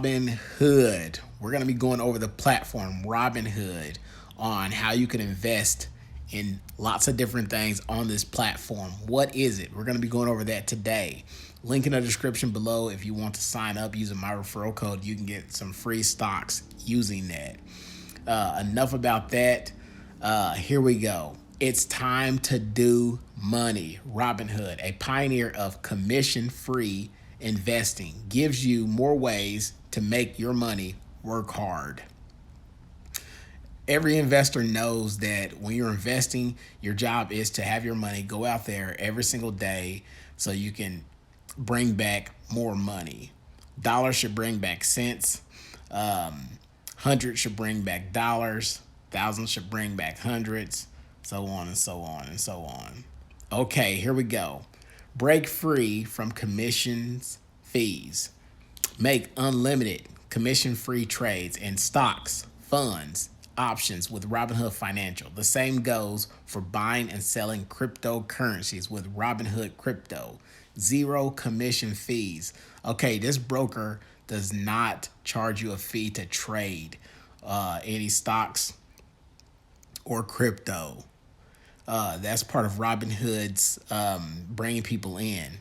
Robinhood. We're going to be going over the platform Robinhood on how you can invest in lots of different things on this platform. What is it? We're going to be going over that today. Link in the description below. If you want to sign up using my referral code, you can get some free stocks using that. Enough about that. Here we go. It's time to do money. Robinhood, a pioneer of commission-free investing, gives you more ways to make your money work hard. Every investor knows that when you're investing, your job is to have your money go out there every single day so you can bring back more money. Dollars should bring back cents. Hundreds should bring back dollars. Thousands should bring back hundreds. So on and so on and so on. Okay, here we go. Break free from commissions fees. Make unlimited commission-free trades in stocks, funds, options with Robinhood Financial. The same goes for buying and selling cryptocurrencies with Robinhood Crypto. Zero commission fees. Okay, this broker does not charge you a fee to trade any stocks or crypto. That's part of Robinhood's bringing people in.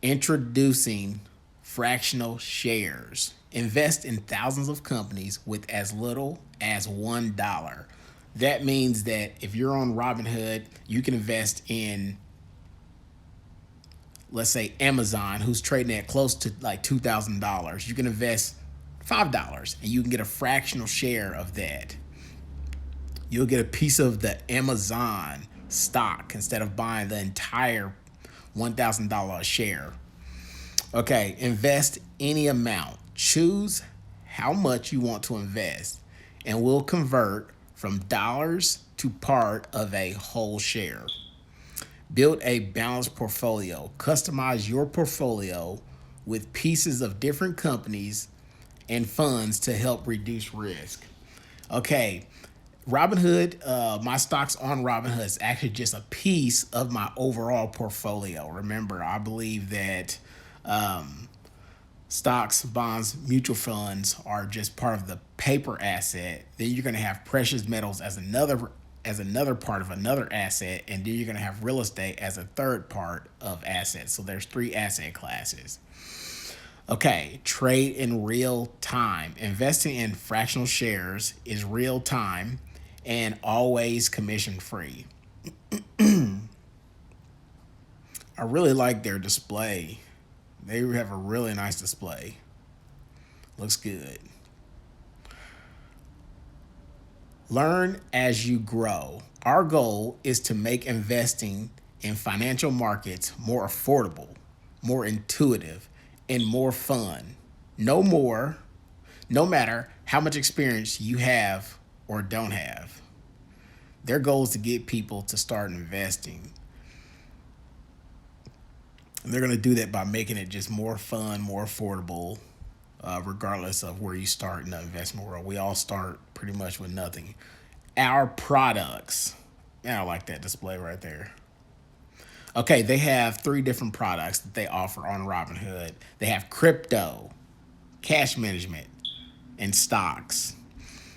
Introducing fractional shares. Invest in thousands of companies with as little as $1. That means that if you're on Robinhood, you can invest in, let's say, Amazon, who's trading at close to like $2,000. You can invest $5 and you can get a fractional share of that. You'll get a piece of the Amazon stock instead of buying the entire $1,000 share. Okay, invest any amount. Choose how much you want to invest, and we'll convert from dollars to part of a whole share. Build a balanced portfolio. Customize your portfolio with pieces of different companies and funds to help reduce risk. Okay, Robinhood, my stocks on Robinhood is actually just a piece of my overall portfolio. Remember, I believe that stocks, bonds, mutual funds are just part of the paper asset. Then you're going to have precious metals as another part of another asset, and then you're going to have real estate as a third part of assets. So there's three asset classes. Okay, trade in real time. Investing in fractional shares is real time and always commission free. I really like their display. They have a really nice display. Looks good. Learn as you grow. Our goal is to make investing in financial markets more affordable, more intuitive, and more fun. No matter how much experience you have or don't have. Their goal is to get people to start investing. And they're going to do that by making it just more fun, more affordable, regardless of where you start in the investment world. We all start pretty much with nothing. Our products. Man, I like that display right there. Okay, they have 3 different products that they offer on Robinhood. They have crypto, cash management, and stocks.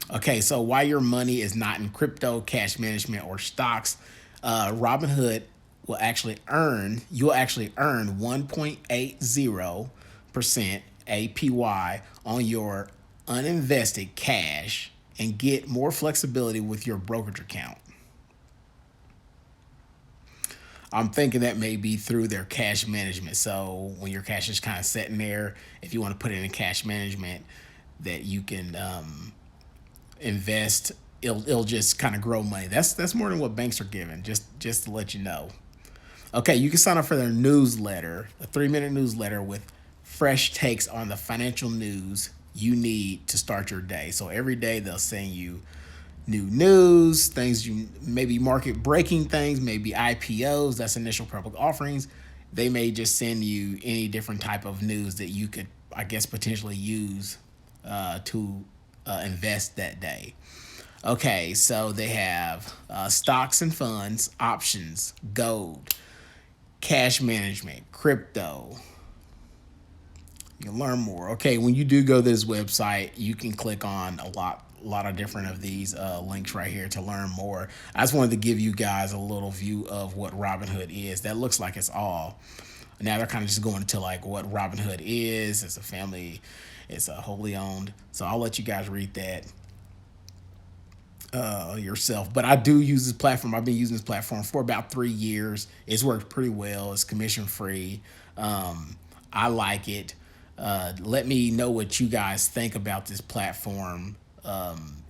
Okay, so while your money is not in crypto, cash management, or stocks, Robinhood you'll actually earn 1.80% APY on your uninvested cash and get more flexibility with your brokerage account. I'm thinking that may be through their cash management. So when your cash is kind of sitting there, if you want to put it in cash management, that you can invest, it'll just kind of grow money. That's more than what banks are giving, just to let you know. Okay, you can sign up for their newsletter, a 3-minute newsletter with fresh takes on the financial news you need to start your day. So every day they'll send you new news, things you maybe market breaking things, maybe IPOs, that's initial public offerings. They may just send you any different type of news that you could, I guess, potentially use to invest that day. Okay, so they have stocks and funds, options, gold, cash management, crypto, You can learn more. Okay, when you do go to this website, you can click on a lot of different of these links right here to learn more. I just wanted to give you guys a little view of what Robinhood is. That looks like it's all. Now they're kind of just going into like what Robinhood is. It's a family, it's a wholly owned. So I'll let you guys read that yourself. But I do use this platform. I've been using this platform for about 3 years. It's worked pretty well. It's commission free. I like it. Let me know what you guys think about this platform.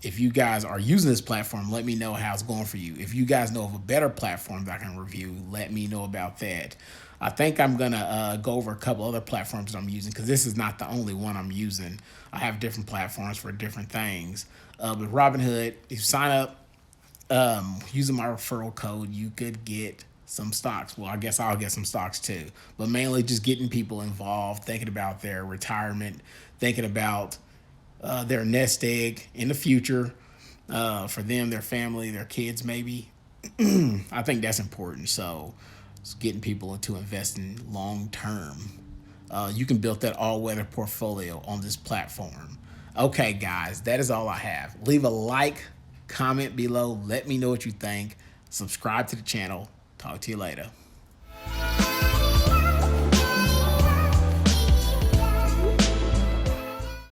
If you guys are using this platform, let me know how it's going for you. If you guys know of a better platform that I can review, let me know about that. I think I'm gonna go over a couple other platforms that I'm using because this is not the only one I'm using. I have different platforms for different things. With Robinhood, if you sign up using my referral code, you could get some stocks. Well, I guess I'll get some stocks too, but mainly just getting people involved, thinking about their retirement, thinking about their nest egg in the future for them, their family, their kids, maybe. I think that's important. So it's getting people into investing long term. You can build that all weather portfolio on this platform. Okay, guys, that is all I have. Leave a like, comment below. Let me know what you think. Subscribe to the channel. Talk to you later.